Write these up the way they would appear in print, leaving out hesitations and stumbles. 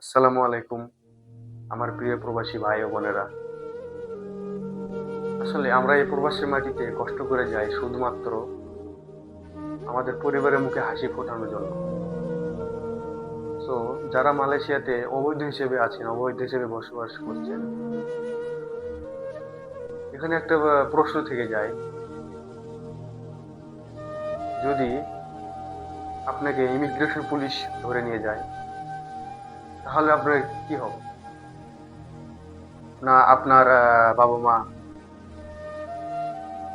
আসসালামু আলাইকুম আমার প্রিয় প্রবাসী ভাই ও বোনেরা। আসলে আমরা এই প্রবাসী মাটিতে কষ্ট করে যাই শুধুমাত্র আমাদের পরিবারের মুখে হাসি ফোটানোর জন্য। সো যারা মালয়েশিয়াতে অবৈধ হিসেবে আছেন, অবৈধ হিসেবে বসবাস করছেন, এখানে একটা প্রশ্ন থেকে যায়, যদি আপনাকে ইমিগ্রেশন পুলিশ ধরে নিয়ে যায় তাহলে আপনার কি হবে? না আপনার বাবা মা,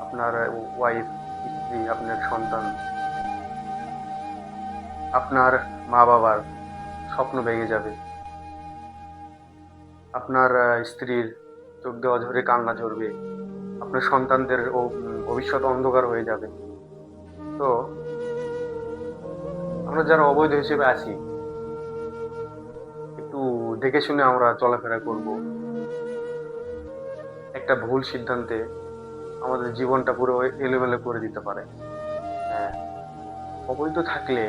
আপনার ওয়াইফ, স্ত্রী, আপনার সন্তান, আপনার মা বাবার স্বপ্ন ভেঙে যাবে, আপনার স্ত্রীর চোখ দিয়ে অঝরে কান্না ঝরবে, আপনার সন্তানদের ভবিষ্যৎ অন্ধকার হয়ে যাবে। তো আমরা যারা অবৈধ হিসেবে আছি, একটু দেখে শুনে আমরা চলাফেরা করব। একটা ভুল সিদ্ধান্তে আমাদের জীবনটা পুরো এলোমেলো করে দিতে পারে। হ্যাঁ, অবৈধ থাকলে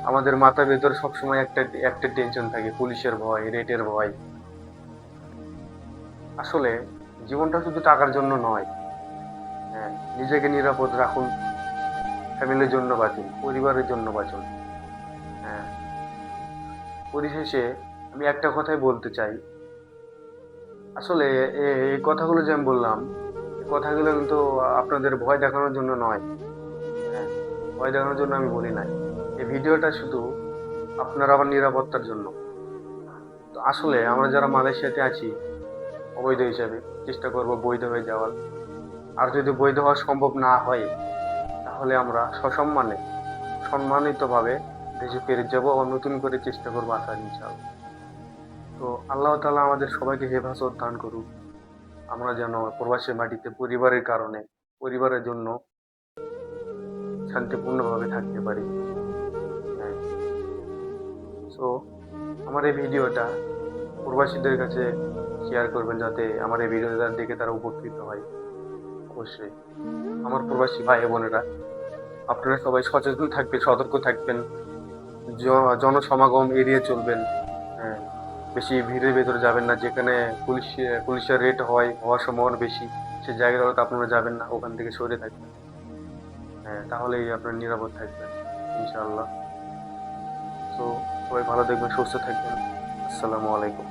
আমাদের মাথার ভেতর সবসময় একটা একটা টেনশন থাকে, পুলিশের ভয়, রেটের ভয়। আসলে জীবনটা শুধু টাকার জন্য নয়। হ্যাঁ, নিজেকে নিরাপদ রাখুন, ফ্যামিলির জন্য বাঁচুন, পরিবারের জন্য বাঁচুন। হ্যাঁ, পরিশেষে আমি একটা কথাই বলতে চাই। আসলে এই কথাগুলো যে আমি বললাম, এই কথাগুলো কিন্তু আপনাদের ভয় দেখানোর জন্য নয়। হ্যাঁ, ভয় দেখানোর জন্য আমি বলি নাই। এই ভিডিওটা শুধু আপনার আমার নিরাপত্তার জন্য। তো আসলে আমরা যারা মালয়েশিয়াতে আছি অবৈধ হিসাবে, চেষ্টা করব বৈধ হয়ে যাওয়ার। আর যদি বৈধ হওয়া সম্ভব না হয় তাহলে আমরা সসম্মানে, সম্মানিতভাবে দেশে ফিরে যাব এবং নতুন করে চেষ্টা করবো আসার, ইনশাআল্লাহ। তো আল্লাহ তাআলা আমাদের সবাইকে হেফাজত দান করুক। আমরা যেন প্রবাসী মাটিতে পরিবারের কারণে, পরিবারের জন্য শান্তিপূর্ণভাবে থাকতে পারি। হ্যাঁ, সো আমার এই ভিডিওটা প্রবাসীদের কাছে শেয়ার করবেন, যাতে আমার এই ভিডিওটা দেখে তারা উপকৃত হয়। অবশ্যই আমার প্রবাসী ভাই বোনেরা, আপনারা সবাই সচেতন থাকবেন, সতর্ক থাকবেন, জনসমাগম এড়িয়ে চলবেন। হ্যাঁ, বেশি ভিড়ের ভেতরে যাবেন না, যেখানে পুলিশের রেড হওয়ার সম্ভাবনা বেশি, সেই জায়গাগুলোতে আপনারা যাবেন না, ওখান থেকে সরে থাকবেন। হ্যাঁ, তাহলেই আপনার নিরাপদ থাকবেন, ইনশাআল্লাহ। তো সবাই ভালো থাকবেন, সুস্থ থাকবেন। আসসালামু আলাইকুম।